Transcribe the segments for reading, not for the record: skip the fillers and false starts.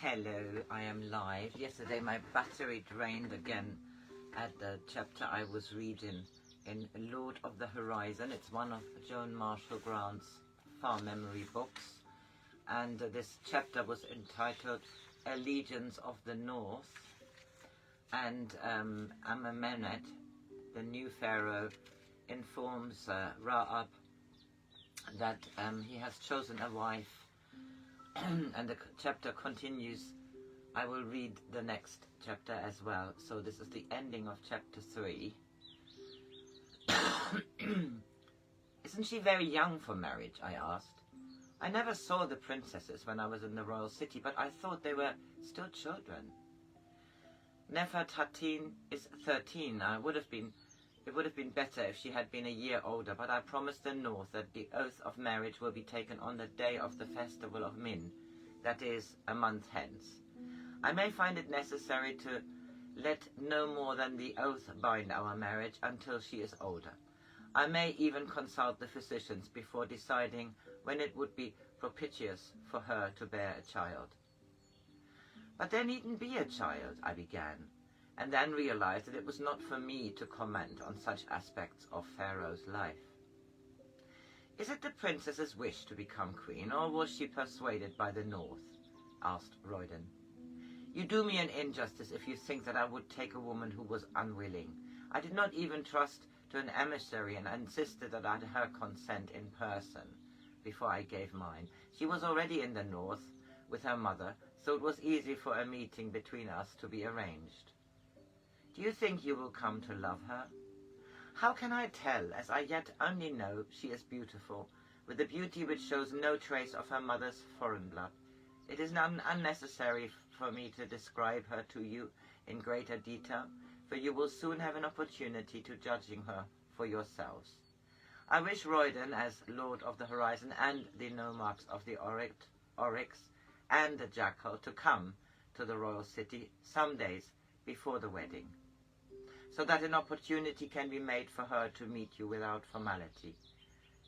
Hello, I am live. Yesterday my battery drained again at the chapter I was reading in Lord of the Horizon. It's one of Joan Marshall Grant's farm memory books. And this chapter was entitled Legions of the North. And Amenemhet, the new pharaoh, informs Ra-Ab that he has chosen a wife. And the chapter continues. I will read the next chapter as well. So this is the ending of chapter 3. Isn't she very young for marriage? I asked. I never saw the princesses when I was in the royal city, but I thought they were still children. Nefertiti is 13. It would have been better if she had been a year older, but I promised the North that the oath of marriage will be taken on the day of the festival of Min, that is, a month hence. I may find it necessary to let no more than the oath bind our marriage until she is older. I may even consult the physicians before deciding when it would be propitious for her to bear a child. But there needn't be a child, I began, and then realized that it was not for me to comment on such aspects of Pharaoh's life. Is it the princess's wish to become queen, or was she persuaded by the North? Asked Royden. You do me an injustice if you think that I would take a woman who was unwilling. I did not even trust to an emissary and insisted that I had her consent in person before I gave mine. She was already in the North with her mother, so it was easy for a meeting between us to be arranged. Do you think you will come to love her? How can I tell, as I yet only know she is beautiful, with a beauty which shows no trace of her mother's foreign blood? It is unnecessary for me to describe her to you in greater detail, for you will soon have an opportunity to judging her for yourselves. I wish Royden, as Lord of the Horizon, and the nomarchs of the Oryx and the Jackal to come to the royal city some days before the wedding, so that an opportunity can be made for her to meet you without formality.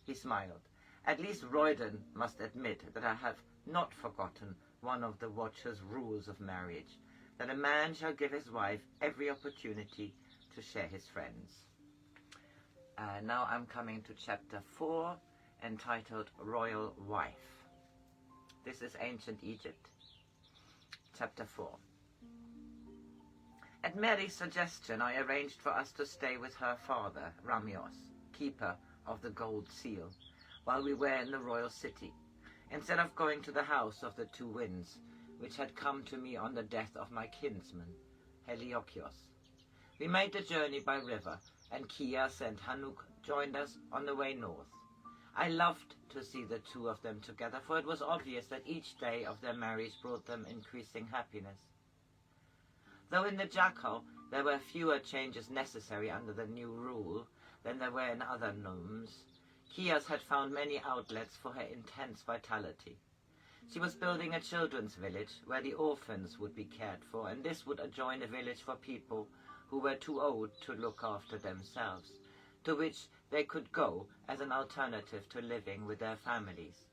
He smiled. At least Royden must admit that I have not forgotten one of the Watcher's rules of marriage, that a man shall give his wife every opportunity to share his friends. Now I'm coming to chapter 4, entitled Royal Wife. This is ancient Egypt. Chapter 4. At Mary's suggestion, I arranged for us to stay with her father, Ramios, keeper of the gold seal, while we were in the royal city, instead of going to the house of the two winds, which had come to me on the death of my kinsman, Heliokios. We made the journey by river, and Kias and Hanuk joined us on the way north. I loved to see the two of them together, for it was obvious that each day of their marriage brought them increasing happiness. Though in the Jackal there were fewer changes necessary under the new rule than there were in other nomes, Kias had found many outlets for her intense vitality. She was building a children's village where the orphans would be cared for, and this would adjoin a village for people who were too old to look after themselves, to which they could go as an alternative to living with their families.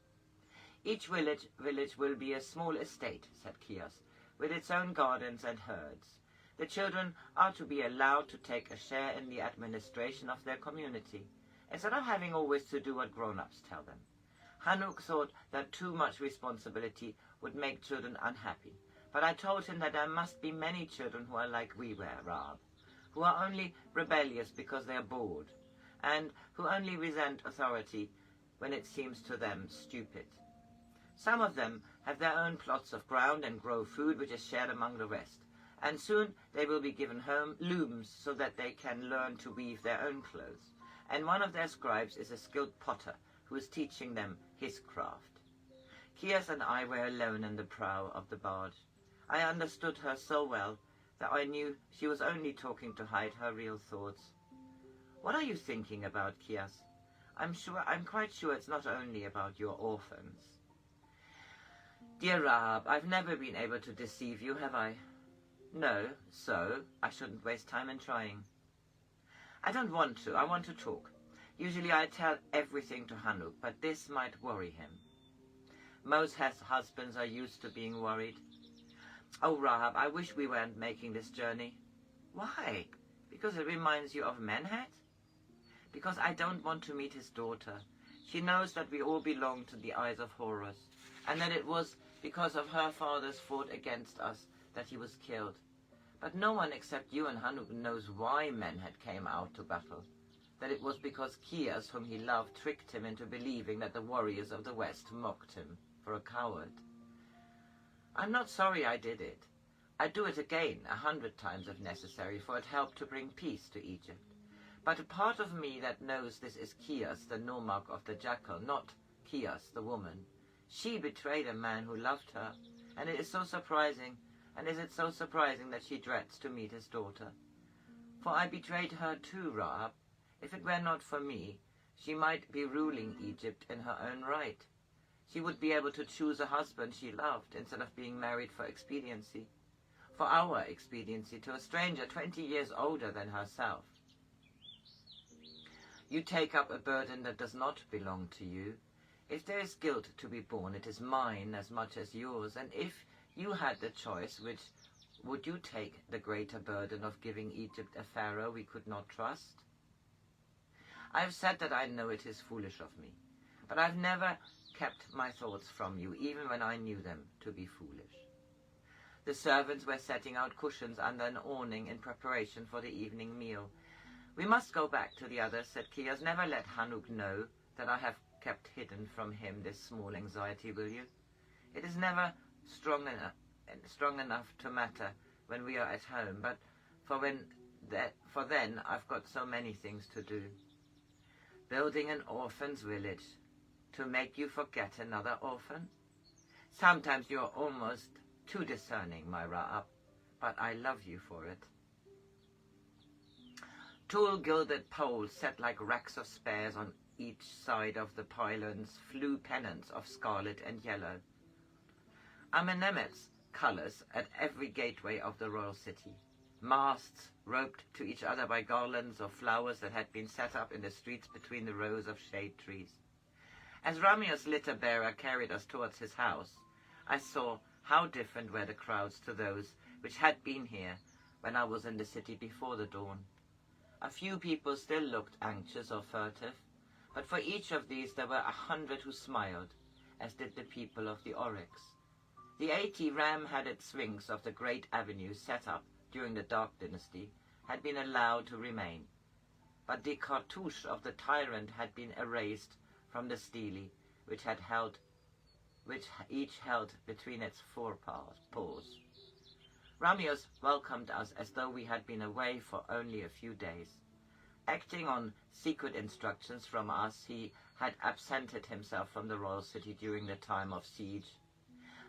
Each village will be a small estate, said Kias, with its own gardens and herds. The children are to be allowed to take a share in the administration of their community, instead of having always to do what grown-ups tell them. Hanuk thought that too much responsibility would make children unhappy, but I told him that there must be many children who are like we were, Ra-Ab, who are only rebellious because they are bored, and who only resent authority when it seems to them stupid. Some of them have their own plots of ground and grow food which is shared among the rest, and soon they will be given home looms so that they can learn to weave their own clothes, and one of their scribes is a skilled potter who is teaching them his craft. Kias and I were alone in the prow of the barge. I understood her so well that I knew she was only talking to hide her real thoughts. What are you thinking about, Kias? I'm quite sure it's not only about your orphans. Dear Ra-Ab, I've never been able to deceive you, have I? No, so I shouldn't waste time in trying. I don't want to. I want to talk. Usually I tell everything to Hanuk, but this might worry him. Most husbands are used to being worried. Oh, Ra-Ab, I wish we weren't making this journey. Why? Because it reminds you of Amenemhet? Because I don't want to meet his daughter. She knows that we all belong to the eyes of Horus, and that it was because of her father's fought against us that he was killed. But no one except you and Hanuk knows why Amenemhet came out to battle. That it was because Kias, whom he loved, tricked him into believing that the warriors of the West mocked him for a coward. I'm not sorry I did it. I'd do it again 100 times if necessary, for it helped to bring peace to Egypt. But a part of me that knows this is Kias, the nomarch of the jackal, not Kias, the woman. She betrayed a man who loved her, and it is so surprising, and is it so surprising that she dreads to meet his daughter? For I betrayed her too, Ra-Ab. If it were not for me, she might be ruling Egypt in her own right. She would be able to choose a husband she loved instead of being married for expediency. For our expediency to a stranger 20 years older than herself. You take up a burden that does not belong to you. If there is guilt to be borne, it is mine as much as yours. And if you had the choice, which would you take the greater burden of giving Egypt a pharaoh we could not trust? I have said that I know it is foolish of me, but I've never kept my thoughts from you, even when I knew them to be foolish. The servants were setting out cushions under an awning in preparation for the evening meal. We must go back to the others, said Kias. Never let Hanuk know that I have kept hidden from him this small anxiety, will you? It is never strong enough to matter when we are at home, but for then I've got so many things to do. Building an orphan's village to make you forget another orphan? Sometimes you are almost too discerning, my Ra-Ab, but I love you for it. Tall gilded poles set like racks of spears on each side of the pylons flew pennants of scarlet and yellow. Amenemhet's colours at every gateway of the royal city. Masts roped to each other by garlands of flowers that had been set up in the streets between the rows of shade trees. As Ramios' litter-bearer carried us towards his house, I saw how different were the crowds to those which had been here when I was in the city before the dawn. A few people still looked anxious or furtive, but for each of these there were 100 who smiled, as did the people of the Oryx. The 80 ram-headed sphinx of the great avenue set up during the Dark Dynasty had been allowed to remain, but the cartouche of the tyrant had been erased from the stele, which each held between its paws. Ramios welcomed us as though we had been away for only a few days. Acting on secret instructions from us, he had absented himself from the royal city during the time of siege.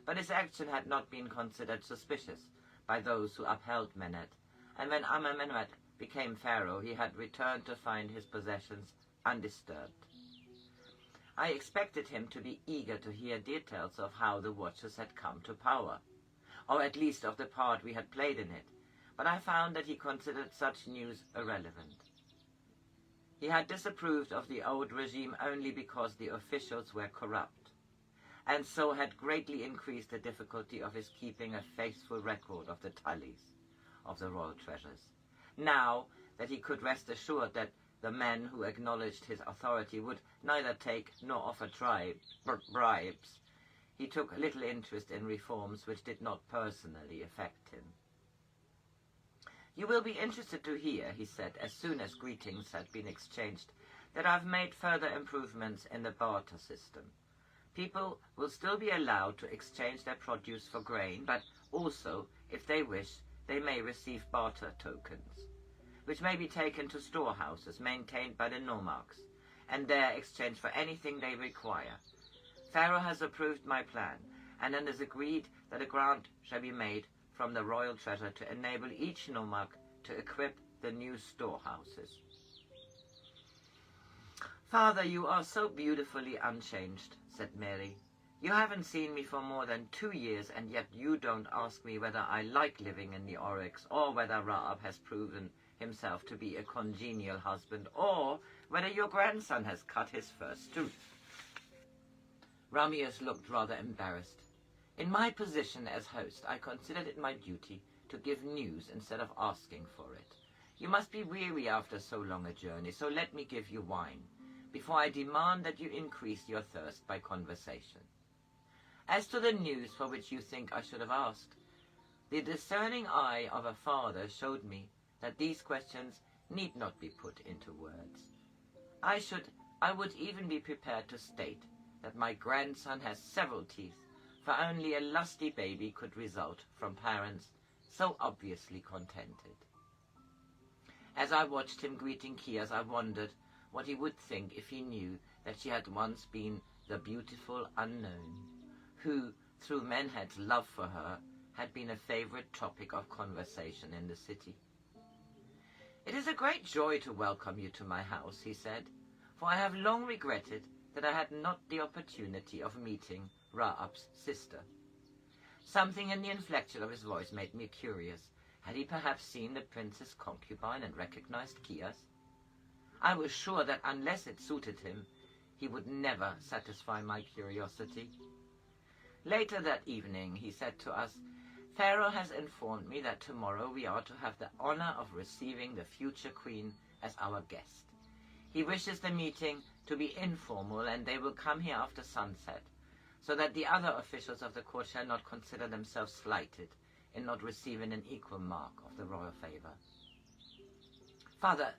But his action had not been considered suspicious by those who upheld Menet, and when Amenemhet became pharaoh, he had returned to find his possessions undisturbed. I expected him to be eager to hear details of how the Watchers had come to power, or at least of the part we had played in it, but I found that he considered such news irrelevant. He had disapproved of the old regime only because the officials were corrupt, and so had greatly increased the difficulty of his keeping a faithful record of the tallies of the royal treasures. Now that he could rest assured that the men who acknowledged his authority would neither take nor offer bribes, he took little interest in reforms which did not personally affect him. You will be interested to hear, he said, as soon as greetings had been exchanged, that I've made further improvements in the barter system. People will still be allowed to exchange their produce for grain, but also, if they wish, they may receive barter tokens, which may be taken to storehouses maintained by the nomarchs, and there exchanged for anything they require. Pharaoh has approved my plan, and it is agreed that a grant shall be made from the royal treasure to enable each nomarch to equip the new storehouses. Father, you are so beautifully unchanged, said Mary. You haven't seen me for more than 2 years, and yet you don't ask me whether I like living in the Oryx, or whether Ra-Ab has proven himself to be a congenial husband, or whether your grandson has cut his first tooth. Ramios looked rather embarrassed. In my position as host, I considered it my duty to give news instead of asking for it. You must be weary after so long a journey, so let me give you wine, before I demand that you increase your thirst by conversation. As to the news for which you think I should have asked, the discerning eye of a father showed me that these questions need not be put into words. I would even be prepared to state that my grandson has several teeth, for only a lusty baby could result from parents so obviously contented. As I watched him greeting Kias, I wondered what he would think if he knew that she had once been the beautiful unknown, who, through Amenemhet's love for her, had been a favorite topic of conversation in the city. "It is a great joy to welcome you to my house," he said, "for I have long regretted that I had not the opportunity of meeting Ra-Ab's sister." Something in the inflection of his voice made me curious. Had he perhaps seen the prince's concubine and recognized Kias? I was sure that unless it suited him, he would never satisfy my curiosity. Later that evening, he said to us, "Pharaoh has informed me that tomorrow we are to have the honor of receiving the future queen as our guest. He wishes the meeting to be informal, and they will come here after sunset, so that the other officials of the court shall not consider themselves slighted in not receiving an equal mark of the royal favor." "Father,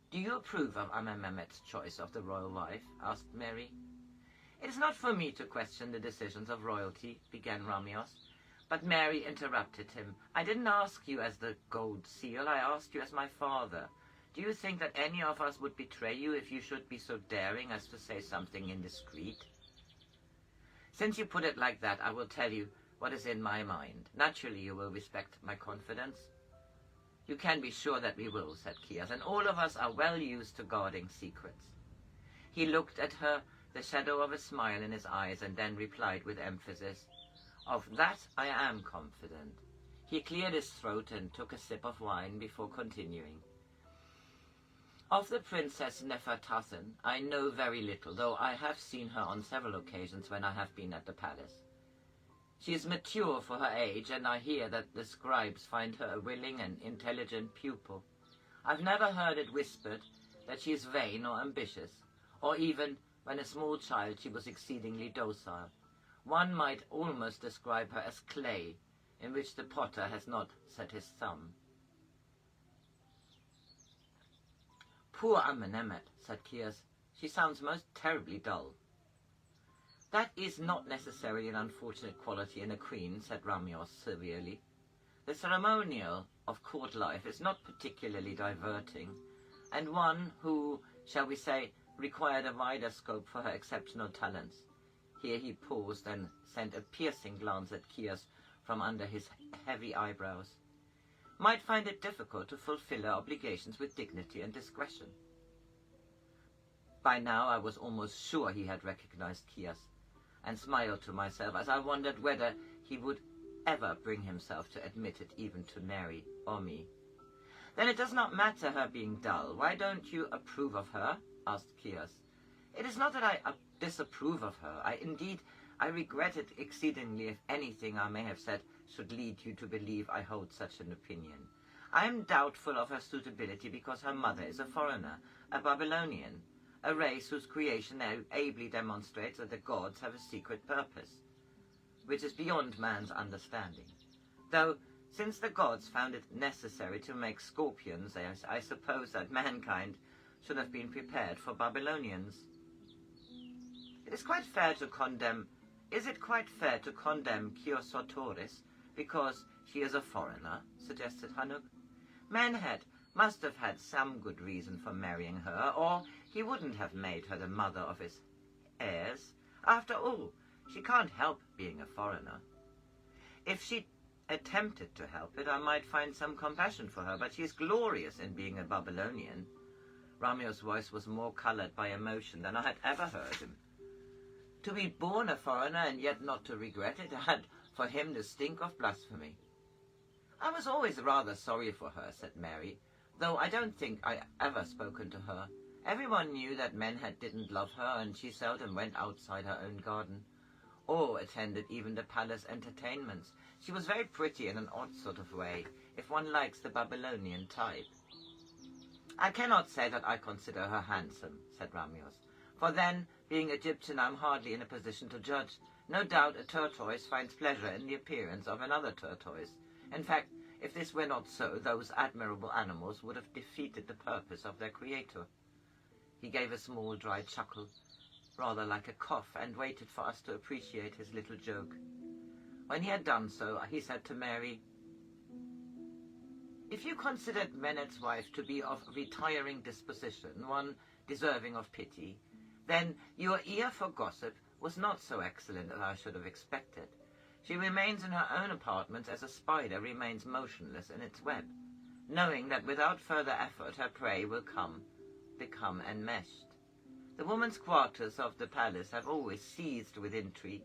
do you approve of Amenemhet's choice of the royal wife?" asked Mary. "It is not for me to question the decisions of royalty," began Ramios, but Mary interrupted him. "I didn't ask you as the gold seal, I asked you as my father. Do you think that any of us would betray you if you should be so daring as to say something indiscreet?" "Since you put it like that, I will tell you what is in my mind. Naturally, you will respect my confidence." "You can be sure that we will," said Kias, "and all of us are well used to guarding secrets." He looked at her, the shadow of a smile in his eyes, and then replied with emphasis, "Of that I am confident." He cleared his throat and took a sip of wine before continuing. "Of the Princess Nefertatan I know very little, though I have seen her on several occasions when I have been at the palace. She is mature for her age, and I hear that the scribes find her a willing and intelligent pupil. I've never heard it whispered that she is vain or ambitious, or even when a small child she was exceedingly docile. One might almost describe her as clay, in which the potter has not set his thumb." "Poor Amenemhet," said Kias. "She sounds most terribly dull." "That is not necessarily an unfortunate quality in a queen," said Ramios severely. "The ceremonial of court life is not particularly diverting, and one who, shall we say, required a wider scope for her exceptional talents." Here he paused and sent a piercing glance at Kias from under his heavy eyebrows. "Might find it difficult to fulfill her obligations with dignity and discretion." By now I was almost sure he had recognized Kias, and smiled to myself as I wondered whether he would ever bring himself to admit it even to Mary or me. "Then it does not matter her being dull. Why don't you approve of her?" asked Kias. "It is not that I disapprove of her. I regret it exceedingly if anything I may have said should lead you to believe I hold such an opinion. I am doubtful of her suitability because her mother is a foreigner, a Babylonian, a race whose creation ably demonstrates that the gods have a secret purpose, which is beyond man's understanding. Though, since the gods found it necessary to make scorpions, I suppose that mankind should have been prepared for Babylonians." Is it quite fair to condemn Kyosotoris because she is a foreigner?" suggested Hanuk. "Amenemhet must have had some good reason for marrying her, or he wouldn't have made her the mother of his heirs. After all, she can't help being a foreigner. If she attempted to help it, I might find some compassion for her, but she is glorious in being a Babylonian." Ramios' voice was more colored by emotion than I had ever heard him. To be born a foreigner and yet not to regret it had for him the stink of blasphemy. "I was always rather sorry for her," said Mary, "though I don't think I ever spoken to her. Everyone knew that Amenemhet didn't love her, and she seldom went outside her own garden. or attended even the palace entertainments. She was very pretty in an odd sort of way, if one likes the Babylonian type. I cannot say that I consider her handsome, said Ramios, for then, being Egyptian, I am hardly in a position to judge. No doubt a tortoise finds pleasure in the appearance of another tortoise. In fact, if this were not so, those admirable animals would have defeated the purpose of their creator. He gave a small, dry chuckle, rather like a cough, and waited for us to appreciate his little joke. When he had done so, he said to Mary, "If you considered Menet's wife to be of retiring disposition, one deserving of pity, then your ear for gossip was not so excellent as I should have expected. She remains in her own apartment as a spider remains motionless in its web, knowing that without further effort her prey will become enmeshed. The women's quarters of the palace have always seethed with intrigue,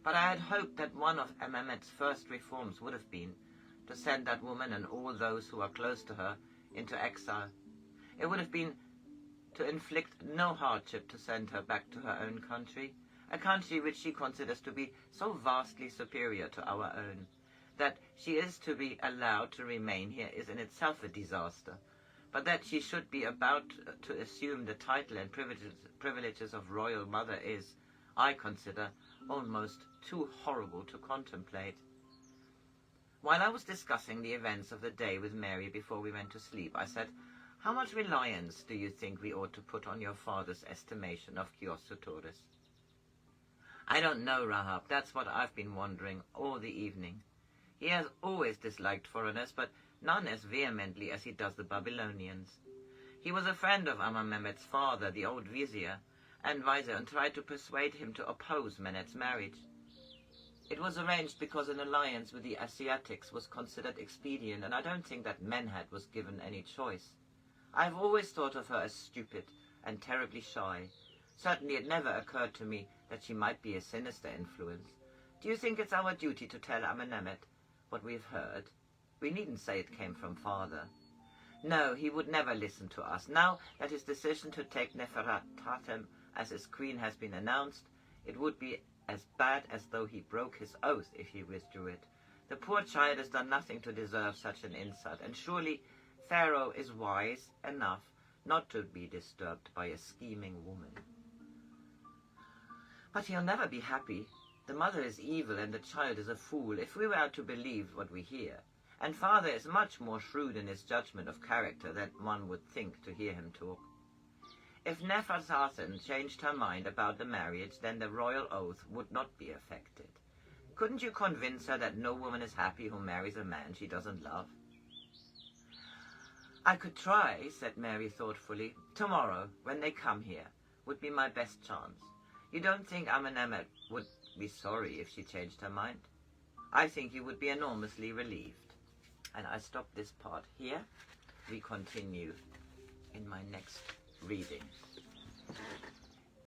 but I had hoped that one of Amenemhet's first reforms would have been to send that woman and all those who are close to her into exile. It would have been to inflict no hardship to send her back to her own country, a country which she considers to be so vastly superior to our own. That she is to be allowed to remain here is in itself a disaster, but that she should be about to assume the title and privileges of royal mother is, I consider, almost too horrible to contemplate." While I was discussing the events of the day with Mary before we went to sleep, I said, "How much reliance do you think we ought to put on your father's estimation of Kiosutores?" "I don't know, Ra-Ab. That's what I've been wondering all the evening. He has always disliked foreigners, but none as vehemently as he does the Babylonians. He was a friend of Amenemhet's father, the old vizier, and tried to persuade him to oppose Menet's marriage. It was arranged because an alliance with the Asiatics was considered expedient, and I don't think that Amenemhet was given any choice. I have always thought of her as stupid and terribly shy. Certainly it never occurred to me that she might be a sinister influence. Do you think it's our duty to tell Amenemhet what we've heard? We needn't say it came from father." "No, he would never listen to us. Now that his decision to take Nefertari as his queen has been announced, it would be as bad as though he broke his oath if he withdrew it. The poor child has done nothing to deserve such an insult, and surely Pharaoh is wise enough not to be disturbed by a scheming woman." "But he'll never be happy. The mother is evil and the child is a fool, if we were to believe what we hear. And father is much more shrewd in his judgment of character than one would think to hear him talk. If Nefertari changed her mind about the marriage, then the royal oath would not be affected. Couldn't you convince her that no woman is happy who marries a man she doesn't love?" "I could try," said Mary thoughtfully. "Tomorrow, when they come here, would be my best chance. You don't think Amenemhet would be sorry if she changed her mind? I think you would be enormously relieved." And I stop this part here. We continue in my next reading.